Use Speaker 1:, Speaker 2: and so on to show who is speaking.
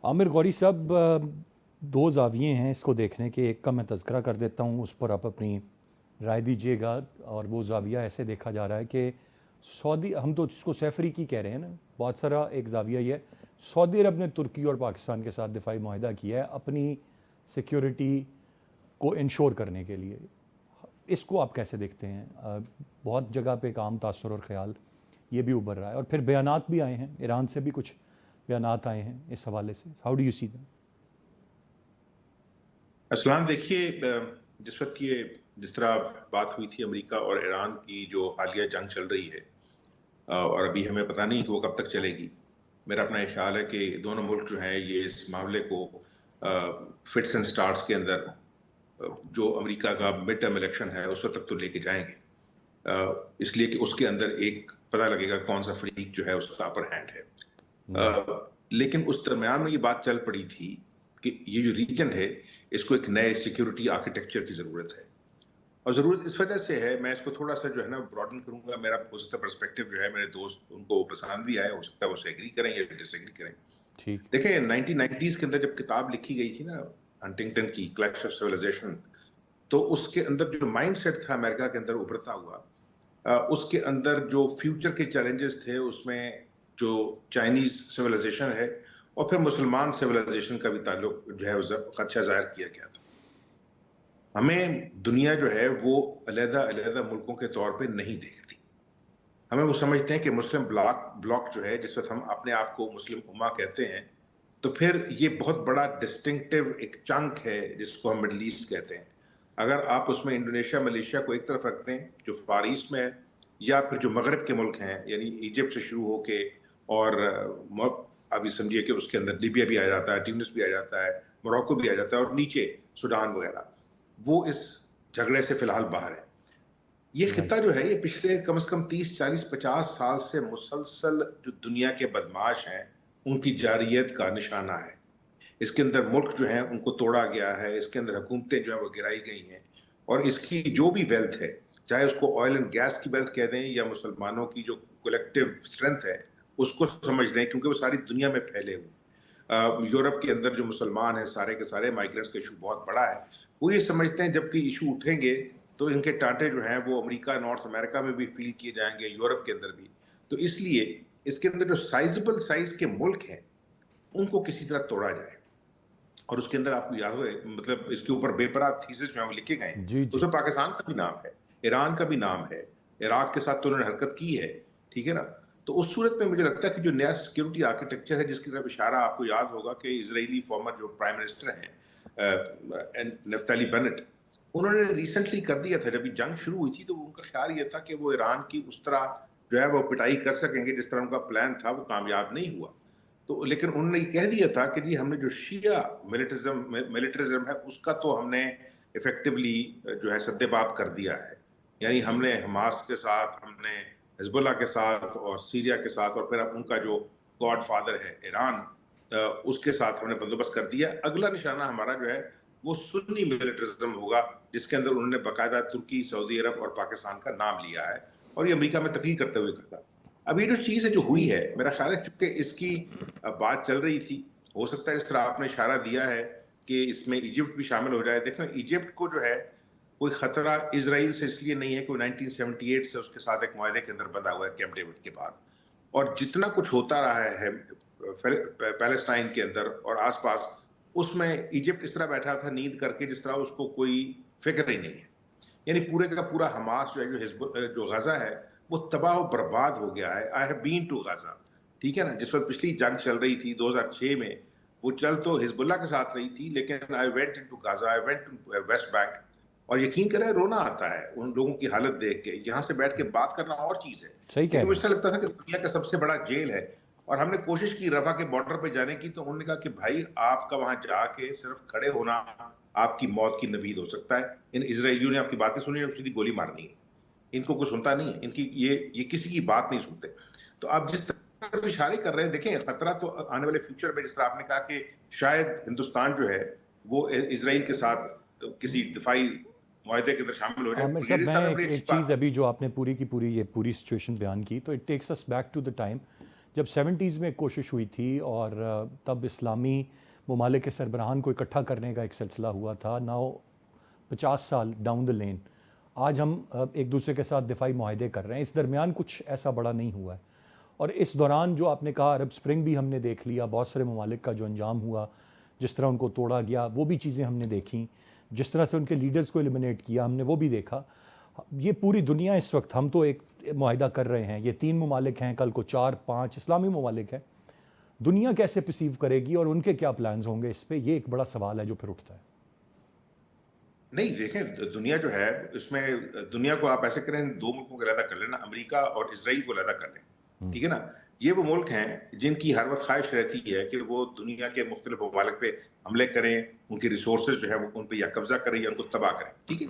Speaker 1: आमिर गौरी साहब, दो ज़ाविये हैं इसको देखने के। एक का मैं तज़किरा कर देता हूँ, उस पर आप अपनी राय दीजिएगा। और वो ज़ाविया ऐसे देखा जा रहा है कि सऊदी, हम तो इसको सैफरी की कह रहे हैं ना, बहुत सारा एक ज़ाविया ये है, सऊदी अरब ने तुर्की और पाकिस्तान के साथ दिफाई मुआहिदा किया है अपनी सिक्योरिटी को इंश्योर करने के लिए। इसको आप कैसे देखते हैं? बहुत जगह पे काम, तासुर और ख्याल ये भी उभर रहा है, और फिर बयानात भी आए हैं, ईरान से भी कुछ बयानात आए हैं इस हवाले से। How do you see them?
Speaker 2: अस्सलाम। देखिए, जिस वक्त ये जिस तरह बात हुई थी अमेरिका और ईरान की जो हालिया जंग चल रही है, और अभी हमें पता नहीं कि वो कब तक चलेगी। मेरा अपना ये ख्याल है कि दोनों मुल्क जो हैं ये इस मामले को फिट्स एंड स्टार्ट्स के अंदर, जो अमेरिका का मिड टर्म इलेक्शन है उस वक्त तक तो लेके जाएंगे, इसलिए कि उसके अंदर एक पता लगेगा कौन सा फरीक जो है उसका अपर हैंड है। लेकिन उस दरम्यान में ये बात चल पड़ी थी कि ये जो रीजन है इसको एक नए सिक्योरिटी आर्किटेक्चर की ज़रूरत है। और ज़रूरत इस वजह से है, मैं इसको थोड़ा सा जो है ना ब्रॉडन करूंगा। मेरा हो सकता है पर्सपेक्टिव जो है, मेरे दोस्त उनको पसंद भी आए, हो सकता है वो एग्री करें या डिसएग्री करें।
Speaker 1: ठीक।
Speaker 2: देखें, 1990s के अंदर जब किताब लिखी गई थी ना हंटिंगटन की, क्लैश ऑफ सिविलाइजेशन, तो उसके अंदर जो माइंडसेट था अमेरिका के अंदर उभरता हुआ, उसके अंदर जो फ्यूचर के चैलेंजेस थे उसमें जो चाइनीज सिविलाइजेशन है और फिर मुसलमान सिविलाइजेशन का भी ताल्लुक जो है खदशा जाहिर किया गया था। हमें दुनिया जो है वो अलग-अलग मुल्कों के तौर पे नहीं देखती। हमें वो समझते हैं कि मुस्लिम ब्लॉक जो है, जिस वक्त हम अपने आप को मुस्लिम उम्मा कहते हैं, तो फिर ये बहुत बड़ा डिस्टिंक्टिव एक चंक है जिसको हम मिडल ईस्ट कहते हैं। अगर आप उसमें इंडोनेशिया, मलेशिया को एक तरफ रखते हैं जो फार ईस्ट में है, या फिर जो मगरब के मुल्क हैं, यानी इजिप्ट से शुरू होके और अभी समझिए कि उसके अंदर लीबिया भी आ जाता है, ट्यूनिस भी आ जाता है, मोरक्को भी आ जाता है, और नीचे सूडान वगैरह, वो इस झगड़े से फिलहाल बाहर है। ये खिता जो है ये पिछले कम से कम 30, 40, 50 साल से मुसलसल जो दुनिया के बदमाश हैं उनकी जारियत का निशाना है। इसके अंदर मुल्क जो है उनको तोड़ा गया है, इसके अंदर हुकूमतें जो है वो गिराई गई हैं, और इसकी जो भी वेल्थ है, चाहे उसको ऑयल एंड गैस की वेल्थ कह दें या मुसलमानों की जो कलेक्टिव स्ट्रेंथ है उसको समझ दें, क्योंकि वो सारी दुनिया में फैले हुए। यूरोप के अंदर जो मुसलमान हैं सारे के सारे, माइग्रेंट्स का इशू बहुत बड़ा है, वो ये समझते हैं जबकि इशू उठेंगे तो इनके टांटे जो हैं वो अमेरिका, नॉर्थ अमेरिका में भी फील किए जाएंगे, यूरोप के अंदर भी। तो इसलिए इसके अंदर जो साइजेबल साइज के मुल्क हैं उनको किसी तरह तोड़ा जाए। और उसके अंदर आपको याद हो, मतलब इसके ऊपर बेपराह थीसिस जो है वो लिखे गए हैं, उसमें पाकिस्तान का भी नाम है, ईरान का भी नाम है, इराक के साथ तो उन्होंने हरकत की है, ठीक है ना। तो उस सूरत में मुझे लगता है कि जो नया सिक्योरिटी आर्किटेक्चर है, जिसकी तरफ इशारा आपको याद होगा कि इजरायली फॉर्मर जो प्राइम मिनिस्टर हैं नफ्ताली बेनेट, उन्होंने रिसेंटली कर दिया था। जब जंग शुरू हुई थी तो उनका ख्याल ये था कि वो ईरान की उस तरह जो है वो पिटाई कर सकेंगे जिस तरह उनका प्लान था, वो कामयाब नहीं हुआ। तो लेकिन उन्होंने ये कह दिया था कि जी हमने जो शिया मिलिटरिज्म है उसका तो हमने इफेक्टिवली जो है सद्देबाब कर दिया है। यानी हमने हमास के साथ, हमने हिजबुल्लाह के साथ और सीरिया के साथ, और फिर उनका जो गॉड फादर है ईरान, उसके साथ हमने बंदोबस्त कर दिया। अगला निशाना हमारा जो है वो सुन्नी मिलिटरिज्म होगा, जिसके अंदर उन्होंने बाकायदा तुर्की, सऊदी अरब और पाकिस्तान का नाम लिया है, और ये अमेरिका में तकरीर करते हुए कहा था। अब ये जो चीज़ है जो हुई है, मेरा ख्याल है चूंकि इसकी बात चल रही थी, हो सकता है इस तरह आपने इशारा दिया है कि इसमें इजिप्ट भी शामिल हो जाए। देखो, इजिप्ट को जो है कोई खतरा इसराइल से इसलिए नहीं है कि 1978 से उसके साथ एक मुआहदे के अंदर बंधा हुआ है कैंप डेविड के बाद, और जितना कुछ होता रहा है पैलेस्टाइन के अंदर और आसपास, उसमें इजिप्ट इस तरह बैठा था नींद करके जिस तरह उसको कोई फिक्र ही नहीं है। यानी पूरे का पूरा हमास जो है, जो गजा है, वो तबाह और बर्बाद हो गया है। आई हैव बीन टू गजा, ठीक है ना। जिस वक्त पिछली जंग चल रही थी 2006 में, वो चल तो हिजबुल्लाह के साथ रही थी, लेकिन I went into Gaza, I went to West Bank, और यकीन करें रोना आता है उन लोगों की हालत देख के। यहाँ से बैठ के बात करना और चीज़ है,
Speaker 1: सही कह रहे
Speaker 2: मुझे लगता था कि दुनिया का सबसे बड़ा जेल है। और हमने कोशिश की रफा के बॉर्डर पे जाने की, तो उन्होंने कहा कि भाई आपका वहां जाके सिर्फ खड़े होना आपकी मौत की नवीद हो सकता है। इन इजरायलियों ने आपकी बातें सुनी और सीधी गोली मारनी है, इनको कुछ सुनता नहीं है, इनकी ये किसी की बात नहीं सुनते। तो आप जिस तरफ इशारे कर रहे हैं, देखें खतरा तो आने वाले फ्यूचर में, जिस तरह आपने कहा कि शायद हिंदुस्तान जो है वो इजराइल के साथ किसी दिफाई मुआहदे के अंदर शामिल हो जाए।
Speaker 1: आमिर साहब, मैं एक चीज़, अभी जो आपने पूरी की पूरी ये पूरी सिचुएशन बयान की, तो it takes us back to the time جب 70s میں ایک کوشش ہوئی تھی اور تب اسلامی ممالک کے سربراہان کو اکٹھا کرنے کا ایک سلسلہ ہوا تھا. ناؤ 50 سال ڈاؤن دا لین آج ہم ایک دوسرے کے ساتھ دفاعی معاہدے کر رہے ہیں. اس درمیان کچھ ایسا بڑا نہیں ہوا ہے. اور اس دوران جو آپ نے کہا عرب سپرنگ بھی ہم نے دیکھ لیا, بہت سارے ممالک کا جو انجام ہوا, جس طرح ان کو توڑا گیا, وہ بھی چیزیں ہم نے دیکھیں. جس طرح سے ان کے لیڈرز کو ایلیمنیٹ کیا ہم نے, وہ بھی دیکھا. یہ پوری دنیا اس وقت, ہم تو ایک معاہدہ کر رہے ہیں, یہ 3 ممالک ہیں, کل کو 4-5 اسلامی ممالک ہیں. دنیا کیسے پرسیو کرے گی اور ان کے کیا پلانز ہوں گے اس پہ, یہ ایک بڑا سوال ہے جو پھر اٹھتا ہے.
Speaker 2: نہیں دیکھیں, دنیا جو ہے اس میں دنیا کو آپ ایسے کریں, 2 ملکوں کو علیحدہ کر لینا, امریکہ اور اسرائیل کو علیحدہ کر لیں, ٹھیک ہے نا. یہ وہ ملک ہیں جن کی ہر وقت خواہش رہتی ہے کہ وہ دنیا کے مختلف ممالک پہ حملے کریں, ان کے ریسورسز جو ہے وہ ان پہ یا قبضہ کریں یا ان کو تباہ کریں, ٹھیک ہے.